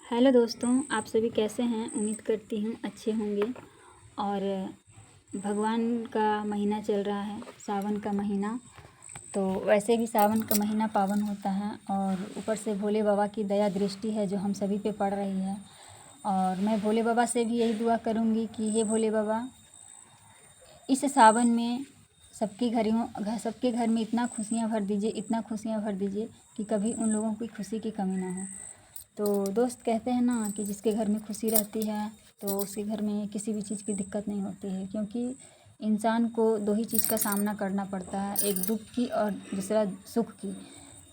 Hello दोस्तों, आप सभी कैसे हैं। उम्मीद करती हूँ अच्छे होंगे। और भगवान का महीना चल रहा है, सावन का महीना। तो वैसे भी सावन का महीना पावन होता है और ऊपर से भोले बाबा की दया दृष्टि है जो हम सभी पे पड़ रही है। और मैं भोले बाबा से भी यही दुआ करूँगी कि हे भोले बाबा, इस सावन में सबके घर में इतना खुशियाँ भर दीजिए, इतना खुशियाँ भर दीजिए कि कभी उन लोगों की खुशी की कमी ना हो। तो दोस्त कहते हैं ना कि जिसके घर में खुशी रहती है तो उसके घर में किसी भी चीज़ की दिक्कत नहीं होती है, क्योंकि इंसान को दो ही चीज़ का सामना करना पड़ता है, एक दुख की और दूसरा सुख की।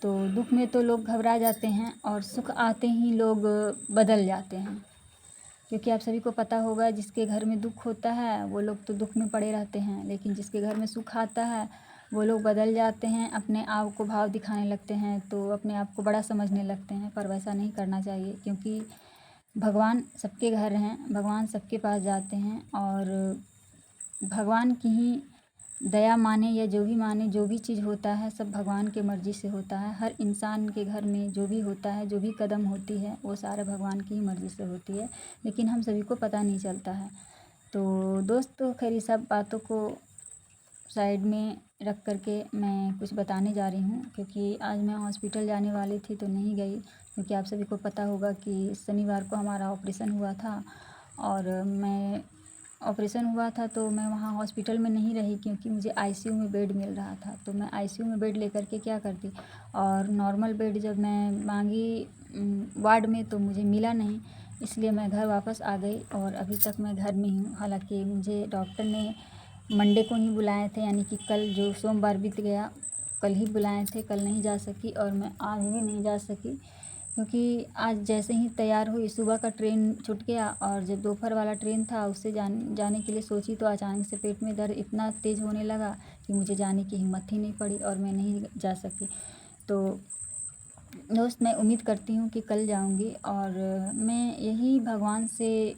तो दुख में तो लोग घबरा जाते हैं और सुख आते ही लोग बदल जाते हैं, क्योंकि आप सभी को पता होगा जिसके घर में दुख होता है वो लोग तो दुख में पड़े रहते हैं, लेकिन जिसके घर में सुख आता है वो लोग बदल जाते हैं, अपने आप को भाव दिखाने लगते हैं, तो अपने आप को बड़ा समझने लगते हैं। पर वैसा नहीं करना चाहिए, क्योंकि भगवान सबके घर हैं, भगवान सबके पास जाते हैं और भगवान की ही दया माने या जो भी माने, जो भी चीज़ होता है सब भगवान की मर्ज़ी से होता है। हर इंसान के घर में जो भी होता है, जो भी कदम होती है वो सारा भगवान की ही मर्ज़ी से होती है, लेकिन हम सभी को पता नहीं चलता है। तो दोस्तों, खैर ये सब बातों को साइड में रख करके मैं कुछ बताने जा रही हूँ, क्योंकि आज मैं हॉस्पिटल जाने वाली थी तो नहीं गई, क्योंकि आप सभी को पता होगा कि शनिवार को हमारा ऑपरेशन हुआ था। और मैं ऑपरेशन हुआ था तो मैं वहाँ हॉस्पिटल में नहीं रही, क्योंकि मुझे आईसीयू में बेड मिल रहा था। तो मैं आईसीयू में बेड लेकर के क्या करती, और नॉर्मल बेड जब मैं मांगी वार्ड में तो मुझे मिला नहीं, इसलिए मैं घर वापस आ गई और अभी तक मैं घर में हूँ। हालांकि मुझे डॉक्टर ने मंडे को ही बुलाए थे, यानी कि कल जो सोमवार बीत गया, कल ही बुलाए थे, कल नहीं जा सकी और मैं आज भी नहीं जा सकी, क्योंकि आज जैसे ही तैयार हुई सुबह का ट्रेन छूट गया और जब दोपहर वाला ट्रेन था उससे जाने के लिए सोची तो अचानक से पेट में दर्द इतना तेज़ होने लगा कि मुझे जाने की हिम्मत ही नहीं पड़ी और मैं नहीं जा सकी। तो दोस्त, मैं उम्मीद करती हूँ कि कल जाऊँगी और मैं यही भगवान से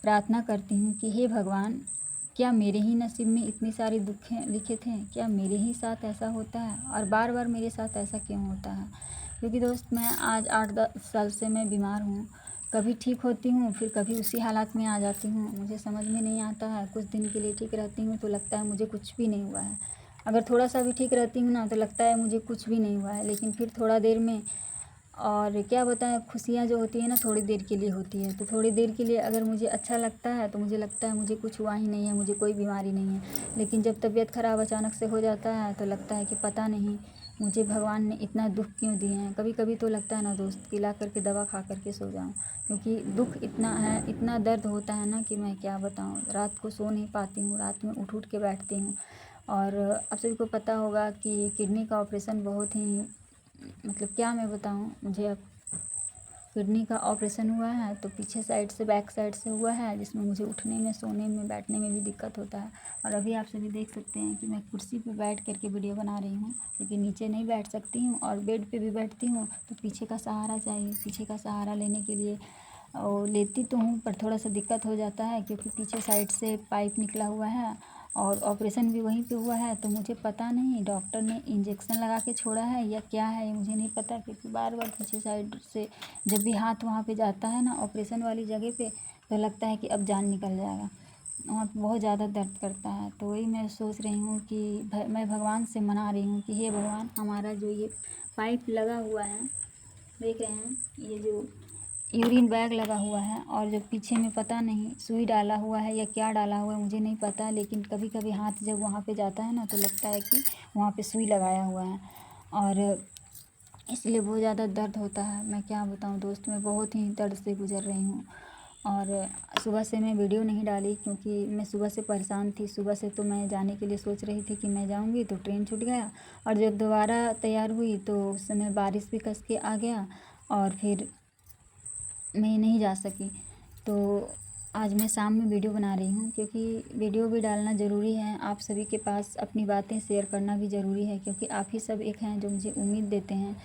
प्रार्थना करती हूँ कि हे भगवान, क्या मेरे ही नसीब में इतनी सारी दुख लिखे थे, क्या मेरे ही साथ ऐसा होता है और बार बार मेरे साथ ऐसा क्यों होता है। क्योंकि दोस्त, मैं आज 8-10 साल से मैं बीमार हूँ, कभी ठीक होती हूँ फिर कभी उसी हालात में आ जाती हूँ, मुझे समझ में नहीं आता है। कुछ दिन के लिए ठीक रहती हूँ तो लगता है मुझे कुछ भी नहीं हुआ है, अगर थोड़ा सा भी ठीक रहती हूँ ना तो लगता है मुझे कुछ भी नहीं हुआ है, लेकिन फिर थोड़ा देर में, और क्या बताएं, खुशियाँ जो होती है ना थोड़ी देर के लिए होती है, तो थोड़ी देर के लिए अगर मुझे अच्छा लगता है तो मुझे लगता है मुझे कुछ हुआ ही नहीं है, मुझे कोई बीमारी नहीं है। लेकिन जब तबीयत ख़राब अचानक से हो जाता है तो लगता है कि पता नहीं मुझे भगवान ने इतना दुख क्यों दिए हैं। कभी कभी तो लगता है ना दोस्त कि ला करके दवा खा करके सो जाऊँ, क्योंकि दुख इतना है, इतना दर्द होता है ना कि मैं क्या बताऊँ। रात को सो नहीं पाती हूँ, रात में उठ के बैठती हूँ। और आप सभी को पता होगा कि किडनी का ऑपरेशन बहुत ही, मतलब क्या मैं बताऊँ, मुझे अब किडनी का ऑपरेशन हुआ है तो पीछे साइड से, बैक साइड से हुआ है, जिसमें मुझे उठने में, सोने में, बैठने में भी दिक्कत होता है। और अभी आप सभी देख सकते हैं कि मैं कुर्सी पे बैठ करके वीडियो बना रही हूँ, क्योंकि नीचे नहीं बैठ सकती हूँ और बेड पे भी बैठती हूँ तो पीछे का सहारा चाहिए। पीछे का सहारा लेने के लिए और लेती तो हूँ पर थोड़ा सा दिक्कत हो जाता है, क्योंकि पीछे साइड से पाइप निकला हुआ है और ऑपरेशन भी वहीं पे हुआ है। तो मुझे पता नहीं डॉक्टर ने इंजेक्शन लगा के छोड़ा है या क्या है, ये मुझे नहीं पता, क्योंकि बार बार पीछे साइड से जब भी हाथ वहाँ पे जाता है ना ऑपरेशन वाली जगह पे, तो लगता है कि अब जान निकल जाएगा, वहाँ पे बहुत ज़्यादा दर्द करता है। तो वही मैं सोच रही हूँ कि मैं भगवान से मना रही हूँ कि हे भगवान, हमारा जो ये पाइप लगा हुआ है, देख रहे हैं, ये जो यूरिन बैग लगा हुआ है और जो पीछे में पता नहीं सुई डाला हुआ है या क्या डाला हुआ है मुझे नहीं पता, लेकिन कभी कभी हाथ जब वहाँ पे जाता है ना तो लगता है कि वहाँ पे सुई लगाया हुआ है और इसलिए बहुत ज़्यादा दर्द होता है। मैं क्या बताऊँ दोस्त, मैं बहुत ही दर्द से गुज़र रही हूँ। और सुबह से मैं वीडियो नहीं डाली क्योंकि मैं सुबह से परेशान थी। सुबह से तो मैं जाने के लिए सोच रही थी कि मैं जाऊँगी, तो ट्रेन छूट गया और जब दोबारा तैयार हुई तो उस समय बारिश भी कस के आ गया और फिर मैं नहीं जा सकी। तो आज मैं शाम में वीडियो बना रही हूँ, क्योंकि वीडियो भी डालना ज़रूरी है, आप सभी के पास अपनी बातें शेयर करना भी ज़रूरी है, क्योंकि आप ही सब एक हैं जो मुझे उम्मीद देते हैं।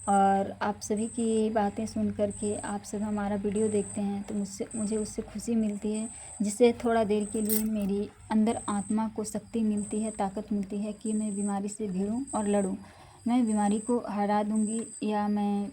और आप सभी की बातें सुन कर के आप सब हमारा वीडियो देखते हैं तो मुझे उससे खुशी मिलती है, जिससे थोड़ा देर के लिए मेरी अंदर आत्मा को शक्ति मिलती है, ताकत मिलती है कि मैं बीमारी से भिड़ूँ और लड़ूँ। मैं बीमारी को हरा दूँगी या मैं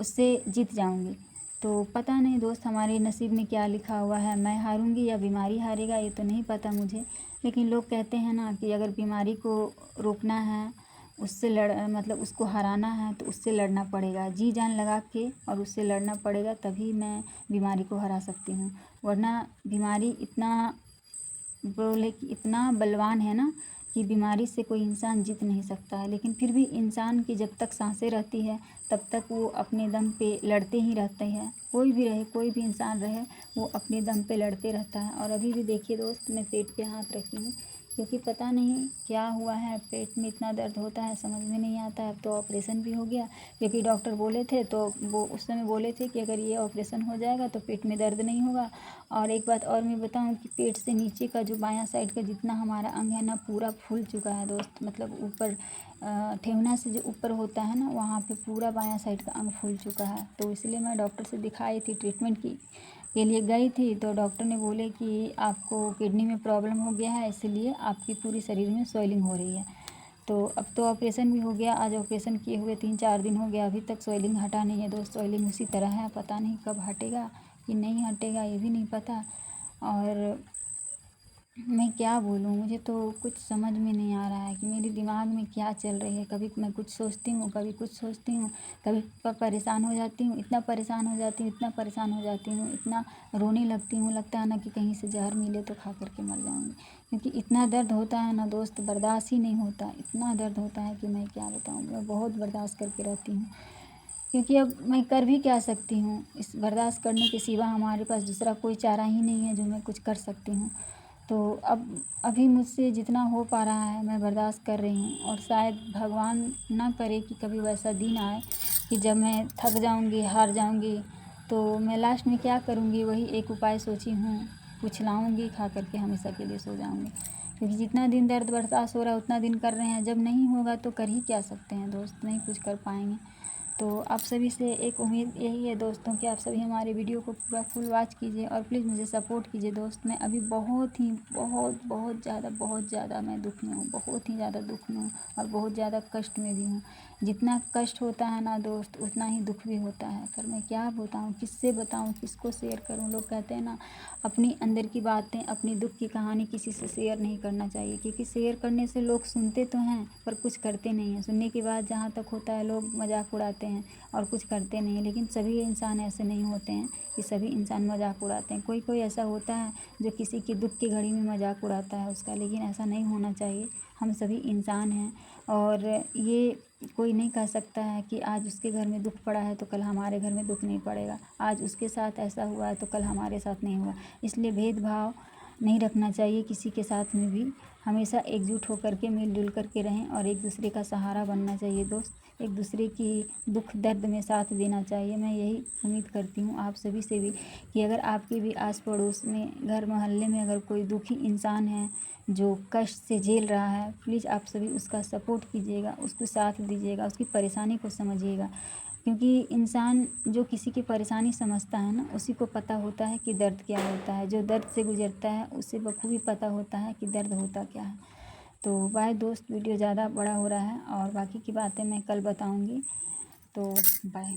उससे जीत जाऊंगी। तो पता नहीं दोस्त हमारे नसीब में क्या लिखा हुआ है, मैं हारूंगी या बीमारी हारेगा ये तो नहीं पता मुझे। लेकिन लोग कहते हैं ना कि अगर बीमारी को रोकना है, उससे मतलब उसको हराना है तो उससे लड़ना पड़ेगा, जी जान लगा के, और उससे लड़ना पड़ेगा, तभी मैं बीमारी को हरा सकती हूँ। वरना बीमारी इतना बोले कि इतना बलवान है ना कि बीमारी से कोई इंसान जीत नहीं सकता है। लेकिन फिर भी इंसान की जब तक सांसें रहती है तब तक वो अपने दम पे लड़ते ही रहते हैं। कोई भी रहे, कोई भी इंसान रहे, वो अपने दम पे लड़ते रहता है। और अभी भी देखिए दोस्त, मैं पेट पे हाथ रखी हूँ क्योंकि पता नहीं क्या हुआ है, पेट में इतना दर्द होता है समझ में नहीं आता है। अब तो ऑपरेशन भी हो गया, क्योंकि डॉक्टर बोले थे, तो वो उस समय बोले थे कि अगर ये ऑपरेशन हो जाएगा तो पेट में दर्द नहीं होगा। और एक बात और मैं बताऊं कि पेट से नीचे का जो बायां साइड का जितना हमारा अंग है ना, पूरा फूल चुका है दोस्त। मतलब ऊपर ठेहुना से जो ऊपर होता है ना, वहाँ पे पूरा बायां साइड का अंग फूल चुका है। तो इसलिए मैं डॉक्टर से दिखाई थी, ट्रीटमेंट की के लिए गई थी। तो डॉक्टर ने बोले कि आपको किडनी में प्रॉब्लम हो गया है, इसलिए आपकी पूरी शरीर में स्वेलिंग हो रही है। तो अब तो ऑपरेशन भी हो गया, आज ऑपरेशन किए हुए 3-4 दिन हो गया, अभी तक स्वेलिंग हटा नहीं है दोस्त। स्वेलिंग उसी तरह है, पता नहीं कब हटेगा कि नहीं हटेगा ये भी नहीं पता। और मैं क्या बोलूँ, मुझे तो कुछ समझ में नहीं आ रहा है कि मेरे दिमाग में क्या चल रही है। कभी मैं कुछ सोचती हूँ, कभी कुछ सोचती हूँ, कभी परेशान हो जाती हूँ, इतना परेशान हो जाती हूँ, इतना परेशान हो जाती हूँ, इतना रोने लगती हूँ, लगता है ना कि कहीं से जहर मिले तो खा करके मर जाऊँगी। क्योंकि इतना दर्द होता है ना दोस्त, बर्दाश्त ही नहीं होता, इतना दर्द होता है कि मैं क्या बताऊँ। मैं बहुत बर्दाश्त करके रहती हूँ, क्योंकि अब मैं कर भी क्या सकती हूँ। इस बर्दाश्त करने के सिवा हमारे पास दूसरा कोई चारा ही नहीं है जो मैं कुछ कर सकती हूँ। तो अब अभी मुझसे जितना हो पा रहा है मैं बर्दाश्त कर रही हूँ। और शायद भगवान ना करे कि कभी वैसा दिन आए कि जब मैं थक जाऊँगी, हार जाऊँगी, तो मैं लास्ट में क्या करूँगी, वही एक उपाय सोची हूँ, कुछ लाऊँगी, खा करके हमेशा के लिए सो जाऊँगी। क्योंकि जितना दिन दर्द बर्दाश्त हो रहा है उतना दिन कर रहे हैं, जब नहीं होगा तो कर ही क्या सकते हैं दोस्त, नहीं कुछ कर पाएंगे। तो आप सभी से एक उम्मीद यही है दोस्तों कि आप सभी हमारे वीडियो को पूरा फुल वॉच कीजिए और प्लीज़ मुझे सपोर्ट कीजिए दोस्त। मैं अभी बहुत ज़्यादा मैं दुःख में हूँ, बहुत ही ज़्यादा दुःख में हूँ और बहुत ज़्यादा कष्ट में भी हूँ। जितना कष्ट होता है ना दोस्त, उतना ही दुःख भी होता है। पर मैं क्या बताऊँ, किससे बताऊँ, किसको शेयर करूँ। लोग कहते हैं ना, अपनी अंदर की बातें, अपनी दुःख की कहानी किसी से शेयर नहीं करना चाहिए, क्योंकि शेयर करने से लोग सुनते तो हैं पर कुछ करते नहीं हैं। सुनने के बाद जहाँ तक होता है लोग मजाक उड़ाते हैं और कुछ करते नहीं हैं। लेकिन सभी इंसान ऐसे नहीं होते हैं कि सभी इंसान मजाक उड़ाते हैं। कोई कोई ऐसा होता है जो किसी की दुःख की घड़ी में मजाक उड़ाता है उसका, लेकिन ऐसा नहीं होना चाहिए। हम सभी इंसान हैं और ये कोई नहीं कह सकता है कि आज उसके घर में दुःख पड़ा है तो कल हमारे घर में दुःख नहीं पड़ेगा। आज उसके साथ ऐसा हुआ है तो कल हमारे साथ नहीं हुआ। इसलिए भेदभाव नहीं रखना चाहिए किसी के साथ में भी। हमेशा एकजुट होकर के मिलजुल करके रहें और एक दूसरे का सहारा बनना चाहिए दोस्त। एक दूसरे की दुख दर्द में साथ देना चाहिए। मैं यही उम्मीद करती हूँ आप सभी से भी कि अगर आपके भी आस पड़ोस में, घर मोहल्ले में अगर कोई दुखी इंसान है जो कष्ट से झेल रहा है, प्लीज़ आप सभी उसका सपोर्ट कीजिएगा, उसको साथ दीजिएगा, उसकी परेशानी को समझिएगा। क्योंकि इंसान जो किसी की परेशानी समझता है ना, उसी को पता होता है कि दर्द क्या होता है। जो दर्द से गुजरता है उसे बखूबी पता होता है कि दर्द होता क्या है। तो बाय दोस्त, वीडियो ज़्यादा बड़ा हो रहा है और बाकी की बातें मैं कल बताऊंगी। तो बाय।